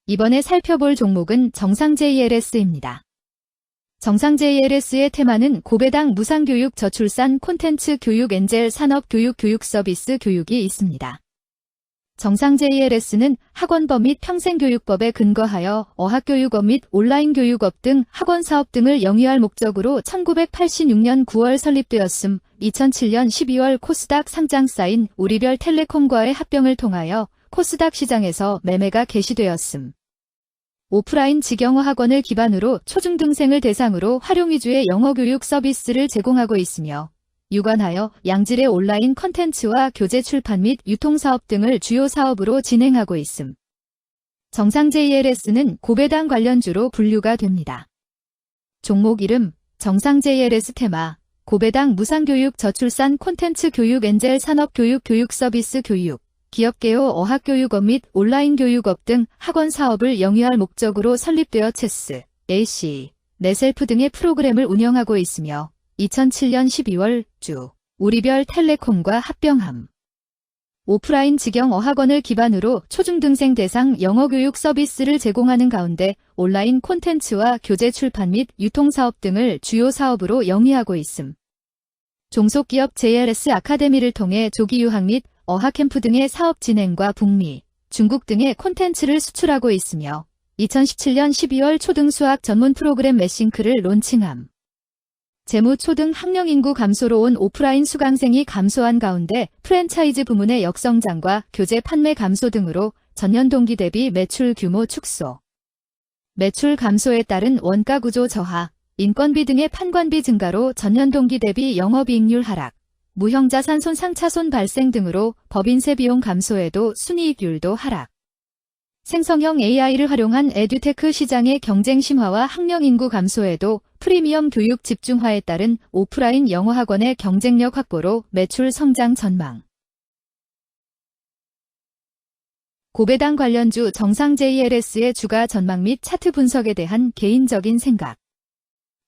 이번에 살펴볼 종목은 정상-JLS입니다. 정상-JLS의 테마는 고배당 무상교육 저출산 콘텐츠 교육 엔젤 산업교육 교육 서비스 교육이 있습니다. 정상-JLS는 학원법 및 평생교육법에 근거하여 어학교육업 및 온라인교육업 등 학원사업 등을 영위할 목적으로 1986년 9월 설립되었음 2007년 12월 코스닥 상장사인 우리별텔레콤과의 합병을 통하여 코스닥 시장에서 매매가 개시되었음. 오프라인 직영어 학원을 기반으로 초중등생을 대상으로 활용 위주의 영어교육 서비스를 제공하고 있으며 유관하여 양질의 온라인 컨텐츠와 교재 출판 및 유통사업 등을 주요 사업으로 진행하고 있음. 정상-JLS는 고배당 관련주로 분류가 됩니다. 종목 이름 정상-JLS 테마 고배당 무상교육 저출산 콘텐츠 교육 엔젤 산업교육 교육 서비스 교육 기업개요 어학교육업 및 온라인교육업 등 학원 사업을 영위할 목적으로 설립되어 체스, AC, 네셀프 등의 프로그램을 운영하고 있으며 2007년 12월 주 우리별텔레콤과 합병함. 오프라인 직영 어학원을 기반으로 초중등생 대상 영어교육 서비스를 제공하는 가운데 온라인 콘텐츠와 교재 출판 및 유통사업 등을 주요 사업으로 영위하고 있음. 종속기업 JLS 아카데미를 통해 조기 유학 및 어학 캠프 등의 사업 진행과 북미, 중국 등의 콘텐츠를 수출하고 있으며 2017년 12월 초등수학 전문 프로그램 매싱크를 론칭함. 재무 초등 학령 인구 감소로 온 오프라인 수강생이 감소한 가운데 프랜차이즈 부문의 역성장과 교재 판매 감소 등으로 전년 동기 대비 매출 규모 축소. 매출 감소에 따른 원가 구조 저하, 인건비 등의 판관비 증가로 전년 동기 대비 영업이익률 하락, 무형자산 손상차손 발생 등으로 법인세 비용 감소에도 순이익률도 하락. 생성형 AI를 활용한 에듀테크 시장의 경쟁 심화와 학령 인구 감소에도 프리미엄 교육 집중화에 따른 오프라인 영어 학원의 경쟁력 확보로 매출 성장 전망. 고배당 관련주 정상-JLS의 주가 전망 및 차트 분석에 대한 개인적인 생각.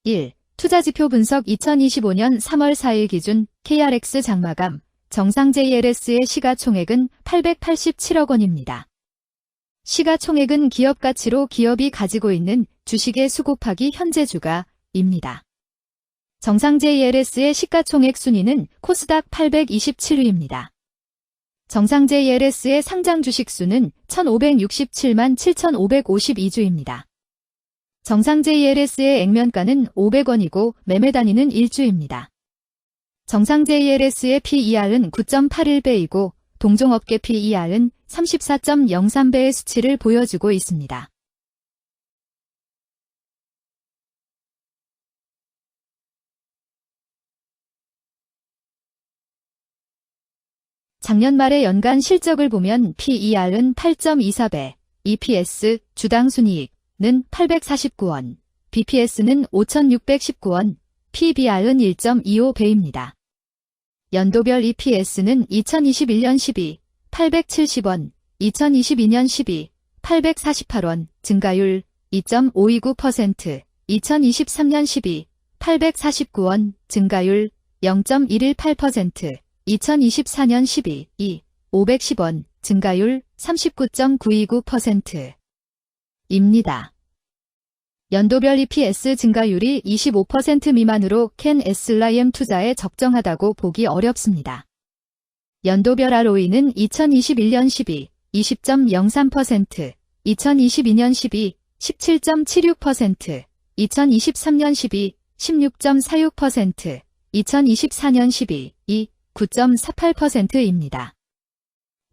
1. 투자지표 분석 2025년 3월 4일 기준 KRX 장마감 정상-JLS의 시가총액은 887억 원입니다. 시가총액은 기업가치로 기업이 가지고 있는 주식의 수 곱하기 현재 주가입니다. 정상-JLS의 시가총액 순위는 코스닥 827위입니다. 정상-JLS의 상장 주식 수는 1567만 7552주입니다. 정상-JLS의 액면가는 500원이고 매매 단위는 1주입니다. 정상-JLS의 PER은 9.81배이고 동종업계 PER은 34.03배의 수치를 보여주고 있습니다. 작년 말의 연간 실적을 보면 PER은 8.24배, EPS, 주당 순이익은 849원, BPS는 5,619원, PBR은 1.25배입니다. 연도별 EPS는 2021년 12, 870원, 2022년 12, 848원, 증가율 2.529%, 2023년 12, 849원, 증가율 0.118%, 2024년 12, 510원, 증가율 39.929%입니다. 연도별 EPS 증가율이 25% 미만으로 캔 SLIM 투자에 적정하다고 보기 어렵습니다. 연도별 ROE는 2021년 12, 20.03%, 2022년 12, 17.76%, 2023년 12, 16.46%, 2024년 12, 9.48%입니다.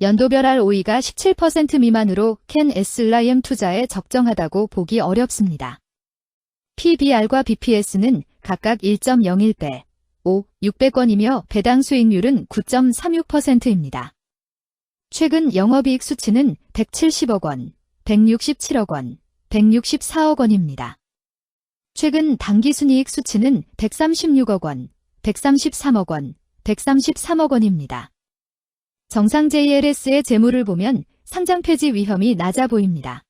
연도별 ROE가 17% 미만으로 캔 SLIM 투자에 적정하다고 보기 어렵습니다. PBR과 BPS는 각각 1.01배, 600원이며 배당 수익률은 9.36%입니다. 최근 영업이익 수치는 170억 원, 167억 원, 164억 원입니다. 최근 당기순이익 수치는 136억 원, 133억 원, 133억 원입니다. 정상-JLS의 재무를 보면 상장 폐지 위험이 낮아 보입니다.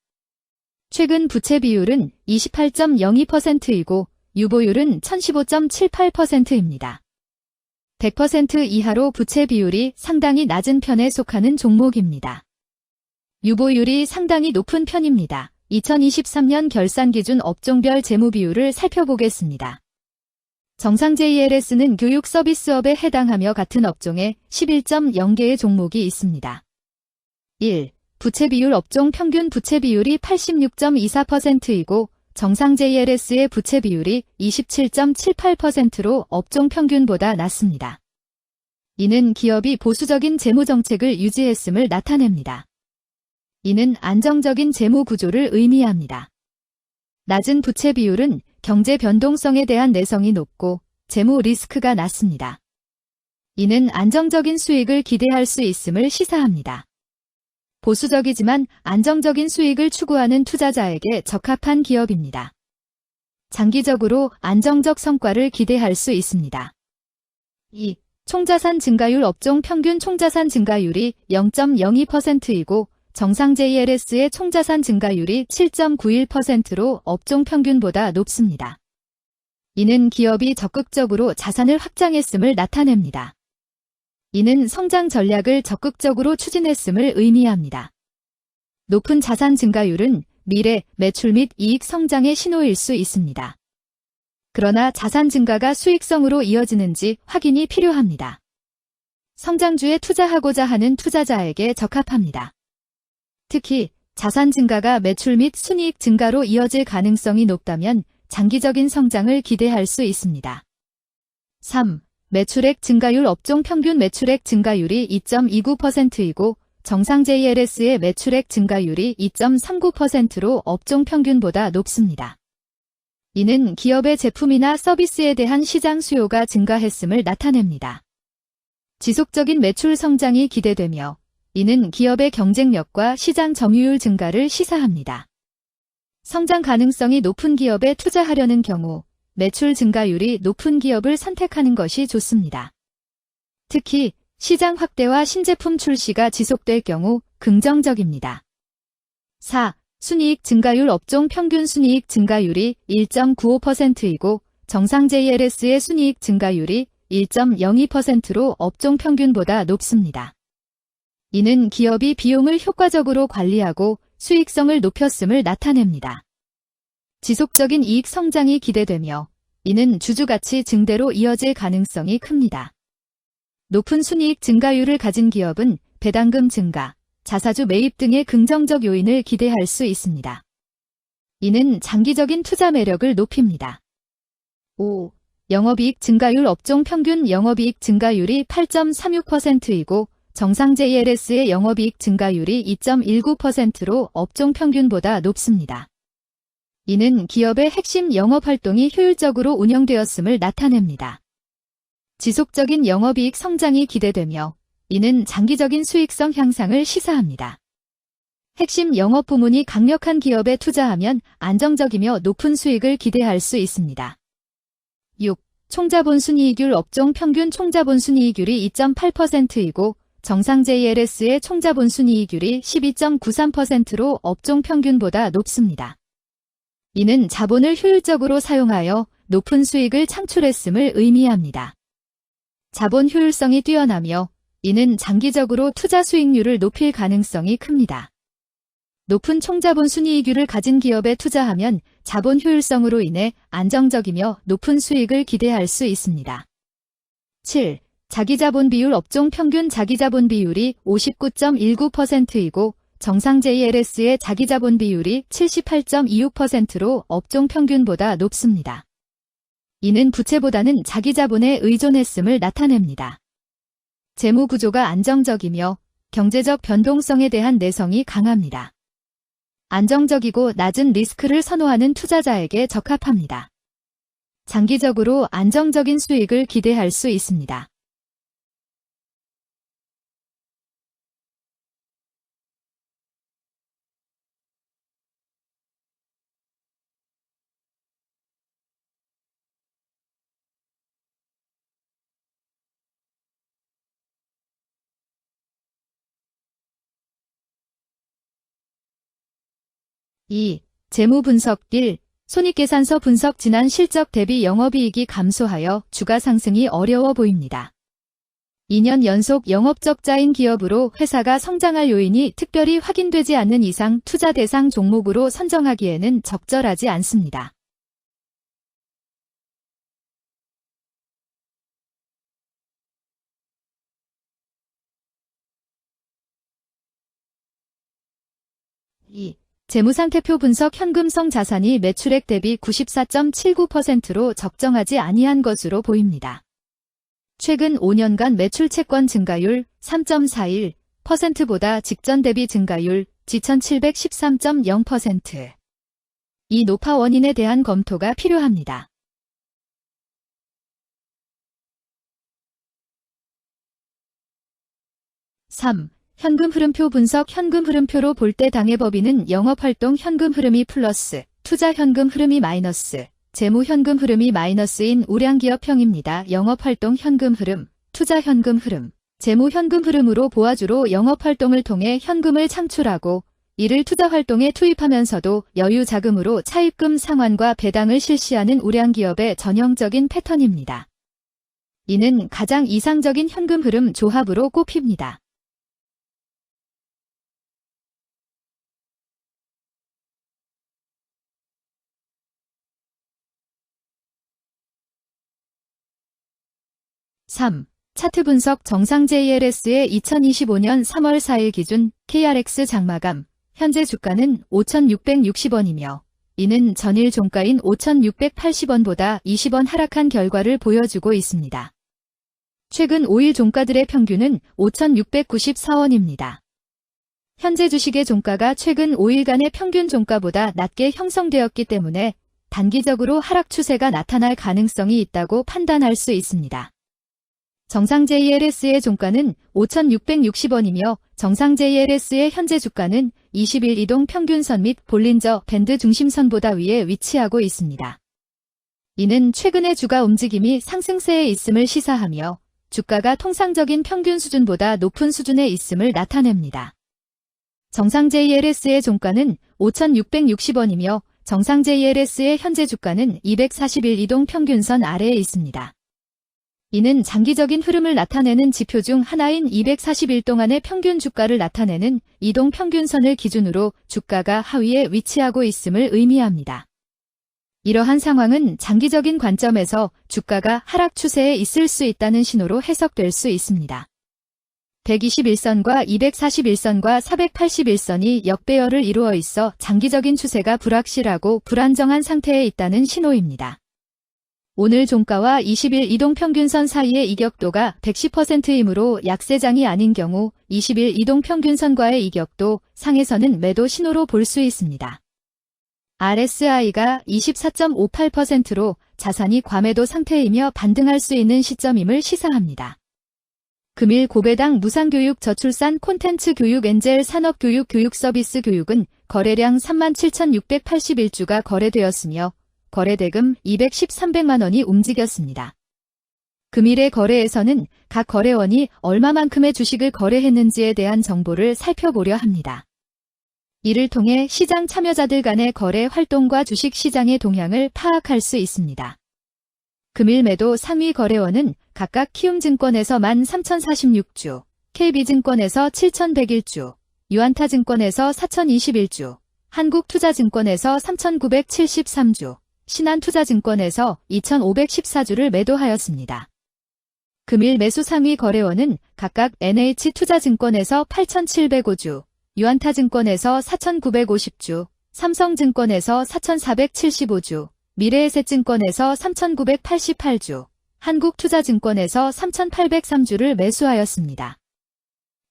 최근 부채 비율은 28.02%이고 유보율은 1015.78%입니다. 100% 이하로 부채 비율이 상당히 낮은 편에 속하는 종목입니다. 유보율이 상당히 높은 편입니다. 2023년 결산 기준 업종별 재무 비율을 살펴보겠습니다. 정상 JLS는 교육 서비스업에 해당하며 같은 업종에 11.0개의 종목이 있습니다. 1. 부채 비율 업종 평균 부채 비율이 86.24%이고 정상 JLS의 부채 비율이 27.78%로 업종 평균보다 낮습니다. 이는 기업이 보수적인 재무 정책을 유지했음을 나타냅니다. 이는 안정적인 재무 구조를 의미합니다. 낮은 부채 비율은 경제 변동성에 대한 내성이 높고 재무 리스크가 낮습니다. 이는 안정적인 수익을 기대할 수 있음을 시사합니다. 보수적이지만 안정적인 수익을 추구하는 투자자에게 적합한 기업입니다. 장기적으로 안정적 성과를 기대할 수 있습니다. 2. 총자산 증가율 업종 평균 총자산 증가율이 0.02%이고 정상 JLS의 총자산 증가율이 7.91%로 업종 평균보다 높습니다. 이는 기업이 적극적으로 자산을 확장했음을 나타냅니다. 이는 성장 전략을 적극적으로 추진했음을 의미합니다. 높은 자산 증가율은 미래, 매출 및 이익 성장의 신호일 수 있습니다. 그러나 자산 증가가 수익성으로 이어지는지 확인이 필요합니다. 성장주에 투자하고자 하는 투자자에게 적합합니다. 특히 자산 증가가 매출 및 순이익 증가로 이어질 가능성이 높다면 장기적인 성장을 기대할 수 있습니다. 3. 매출액 증가율 업종 평균 매출액 증가율이 2.29%이고 정상 JLS의 매출액 증가율이 2.39%로 업종 평균보다 높습니다. 이는 기업의 제품이나 서비스에 대한 시장 수요가 증가했음을 나타냅니다. 지속적인 매출 성장이 기대되며 이는 기업의 경쟁력과 시장 점유율 증가를 시사합니다. 성장 가능성이 높은 기업에 투자하려는 경우 매출 증가율이 높은 기업을 선택하는 것이 좋습니다. 특히 시장 확대와 신제품 출시가 지속될 경우 긍정적입니다. 4. 순이익 증가율 업종 평균 순이익 증가율이 1.95%이고 정상 JLS의 순이익 증가율이 1.02%로 업종 평균보다 높습니다. 이는 기업이 비용을 효과적으로 관리하고 수익성을 높였음을 나타냅니다. 지속적인 이익 성장이 기대되며 이는 주주가치 증대로 이어질 가능성이 큽니다. 높은 순이익 증가율을 가진 기업은 배당금 증가, 자사주 매입 등의 긍정적 요인을 기대할 수 있습니다. 이는 장기적인 투자 매력을 높입니다. 5. 영업이익 증가율 업종 평균 영업이익 증가율이 8.36%이고 정상 JLS의 영업이익 증가율이 2.19%로 업종 평균보다 높습니다. 이는 기업의 핵심 영업활동이 효율적으로 운영되었음을 나타냅니다. 지속적인 영업이익 성장이 기대되며 이는 장기적인 수익성 향상을 시사합니다. 핵심 영업 부문이 강력한 기업에 투자하면 안정적이며 높은 수익을 기대할 수 있습니다. 6. 총자본 순이익률 업종 평균 총자본 순이익률이 2.8%이고 정상 JLS의 총자본 순이익률이 12.93%로 업종 평균보다 높습니다. 이는 자본을 효율적으로 사용하여 높은 수익을 창출했음을 의미합니다. 자본 효율성이 뛰어나며 이는 장기적으로 투자 수익률을 높일 가능성이 큽니다. 높은 총자본 순이익률을 가진 기업에 투자하면 자본 효율성으로 인해 안정적이며 높은 수익을 기대할 수 있습니다. 7. 자기자본 비율 업종 평균 자기자본 비율이 59.19%이고 정상 JLS의 자기자본 비율이 78.26%로 업종 평균보다 높습니다. 이는 부채보다는 자기자본에 의존했음을 나타냅니다. 재무 구조가 안정적이며 경제적 변동성에 대한 내성이 강합니다. 안정적이고 낮은 리스크를 선호하는 투자자에게 적합합니다. 장기적으로 안정적인 수익을 기대할 수 있습니다. (2) 재무 분석 1. 손익계산서 분석 지난 실적 대비 영업이익이 감소하여 주가 상승이 어려워 보입니다. 2년 연속 영업적자인 기업으로 회사가 성장할 요인이 특별히 확인되지 않는 이상 투자 대상 종목으로 선정하기에는 적절하지 않습니다. 재무상태표 분석 현금성 자산이 매출액 대비 94.79%로 적정하지 아니한 것으로 보입니다. 최근 5년간 매출 채권 증가율 3.41%보다 직전 대비 증가율 2713.0%. 이 노파 원인에 대한 검토가 필요합니다. 현금 흐름표 분석. 현금 흐름표로 볼 때 당해 법인은 영업활동 현금 흐름이 플러스, 투자 현금 흐름이 마이너스, 재무 현금 흐름이 마이너스인 우량기업형입니다. 영업활동 현금 흐름, 투자 현금 흐름, 재무 현금 흐름으로 보아주로 영업활동을 통해 현금을 창출하고 이를 투자활동에 투입하면서도 여유 자금으로 차입금 상환과 배당을 실시하는 우량기업의 전형적인 패턴입니다. 이는 가장 이상적인 현금 흐름 조합으로 꼽힙니다. 차트 분석. 정상 JLS의 2025년 3월 4일 기준 KRX 장마감, 현재 주가는 5,660원이며 이는 전일 종가인 5,680원보다 20원 하락한 결과를 보여주고 있습니다. 최근 5일 종가들의 평균은 5,694원입니다. 현재 주식의 종가가 최근 5일간의 평균 종가보다 낮게 형성되었기 때문에 단기적으로 하락 추세가 나타날 가능성이 있다고 판단할 수 있습니다. 정상 JLS의 종가는 5,660원이며 정상 JLS의 현재 주가는 20일 이동 평균선 및 볼린저 밴드 중심선보다 위에 위치하고 있습니다. 이는 최근의 주가 움직임이 상승세에 있음을 시사하며 주가가 통상적인 평균 수준보다 높은 수준에 있음을 나타냅니다. 정상 JLS의 종가는 5,660원이며 정상 JLS의 현재 주가는 241 이동 평균선 아래에 있습니다. 이는 장기적인 흐름을 나타내는 지표 중 하나인 241 동안의 평균 주가를 나타내는 이동 평균선을 기준으로 주가가 하위에 위치하고 있음을 의미합니다. 이러한 상황은 장기적인 관점에서 주가가 하락 추세에 있을 수 있다는 신호로 해석될 수 있습니다. 121선과 241선과 481선이 역배열을 이루어 있어 장기적인 추세가 불확실하고 불안정한 상태에 있다는 신호입니다. 오늘 종가와 20일 이동평균선 사이의 이격도가 110%이므로 약세장이 아닌 경우 20일 이동평균선과의 이격도 상에서는 매도 신호로 볼 수 있습니다. RSI가 24.58%로 자산이 과매도 상태이며 반등할 수 있는 시점임을 시사합니다. 금일 고배당 무상교육 저출산 콘텐츠 교육 엔젤 산업교육 교육서비스 교육은 거래량 37,681주가 거래되었으며 거래대금 213백만 원이 움직였습니다. 금일의 거래에서는 각 거래원이 얼마만큼의 주식을 거래했는지에 대한 정보를 살펴보려 합니다. 이를 통해 시장 참여자들 간의 거래 활동과 주식 시장의 동향을 파악할 수 있습니다. 금일 매도 상위 거래원은 각각 키움증권에서 13,046주, KB증권에서 7,101주, 유안타증권에서 4,021주, 한국투자증권에서 3,973주, 신한투자증권에서 2,514주를 매도하였습니다. 금일 매수 상위 거래원은 각각 NH투자증권에서 8,705주, 유안타증권에서 4,950주, 삼성증권에서 4,475주, 미래에셋증권에서 3,988주, 한국투자증권에서 3,803주를 매수하였습니다.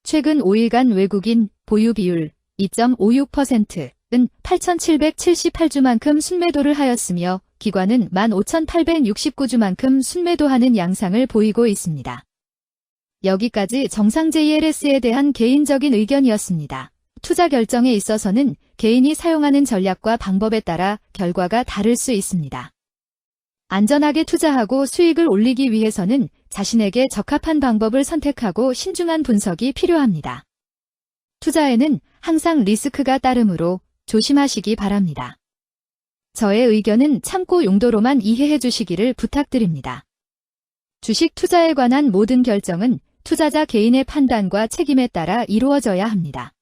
최근 5일간 외국인 보유 비율 2.56%은 8,778주만큼 순매도를 하였으며 기관은 15,869주만큼 순매도하는 양상을 보이고 있습니다. 여기까지 정상 JLS에 대한 개인적인 의견이었습니다. 투자 결정에 있어서는 개인이 사용하는 전략과 방법에 따라 결과가 다를 수 있습니다. 안전하게 투자하고 수익을 올리기 위해서는 자신에게 적합한 방법을 선택하고 신중한 분석이 필요합니다. 투자에는 항상 리스크가 따르므로 조심하시기 바랍니다. 저의 의견은 참고 용도로만 이해해 주시기를 부탁드립니다. 주식 투자에 관한 모든 결정은 투자자 개인의 판단과 책임에 따라 이루어져야 합니다.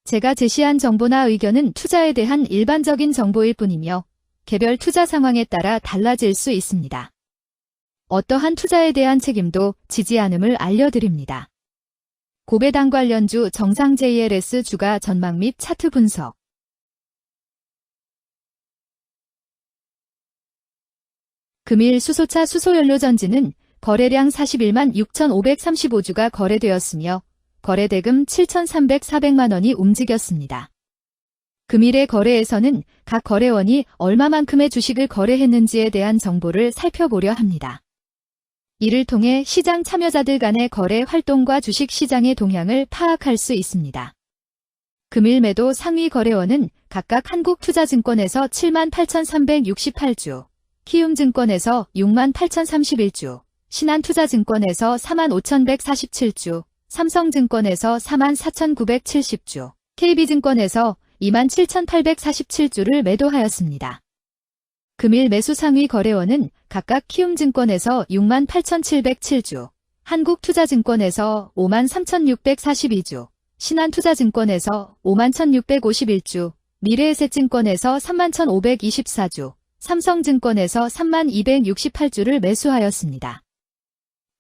제가 제시한 정보나 의견은 투자에 대한 일반적인 정보일 뿐이며 개별 투자 상황에 따라 달라질 수 있습니다. 어떠한 투자에 대한 책임도 지지 않음을 알려드립니다. 고배당 관련주 정상 JLS 주가 전망 및 차트 분석. 금일 수소차 수소연료전지는 거래량 41만 6,535주가 거래되었으며 거래대금 7,300~400만 원이 움직였습니다. 금일의 거래에서는 각 거래원이 얼마만큼의 주식을 거래했는지에 대한 정보를 살펴보려 합니다. 이를 통해 시장 참여자들 간의 거래 활동과 주식 시장의 동향을 파악할 수 있습니다. 금일 매도 상위 거래원은 각각 한국투자증권에서 7만 8,368주, 키움증권에서 6만 8,031주, 신한투자증권에서 4만 5,147주, 삼성증권에서 4만 4,970주, KB증권에서 2만 7,847주를 매도하였습니다. 금일 매수 상위 거래원은 각각 키움증권에서 6만 8,707주, 한국투자증권에서 5만 3,642주, 신한투자증권에서 5만 1,651주, 미래에셋증권에서 3만 1,524주, 삼성증권에서 3만 268주를 매수하였습니다.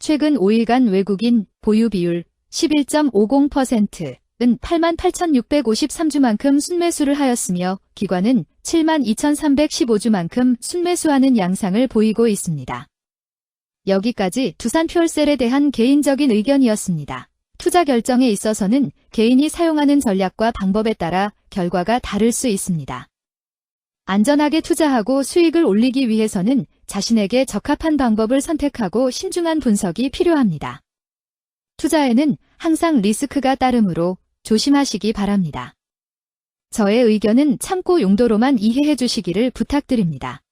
최근 5일간 외국인 보유 비율 11.50%은 8만 8,653주만큼 순매수를 하였으며 기관은 7만 2,315주만큼 순매수하는 양상을 보이고 있습니다. 여기까지 두산퓨얼셀에 대한 개인적인 의견이었습니다. 투자 결정에 있어서는 개인이 사용하는 전략과 방법에 따라 결과가 다를 수 있습니다. 안전하게 투자하고 수익을 올리기 위해서는 자신에게 적합한 방법을 선택하고 신중한 분석이 필요합니다. 투자에는 항상 리스크가 따르므로 조심하시기 바랍니다. 저의 의견은 참고 용도로만 이해해 주시기를 부탁드립니다.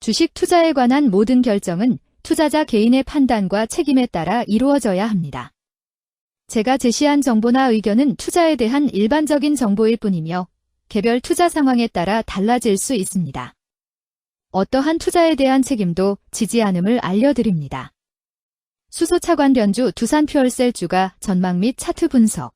주식 투자에 관한 모든 결정은 투자자 개인의 판단과 책임에 따라 이루어져야 합니다. 제가 제시한 정보나 의견은 투자에 대한 일반적인 정보일 뿐이며 개별 투자 상황에 따라 달라질 수 있습니다. 어떠한 투자에 대한 책임도 지지 않음을 알려드립니다. 수소차 관련주 두산퓨얼셀 주가 전망 및 차트 분석.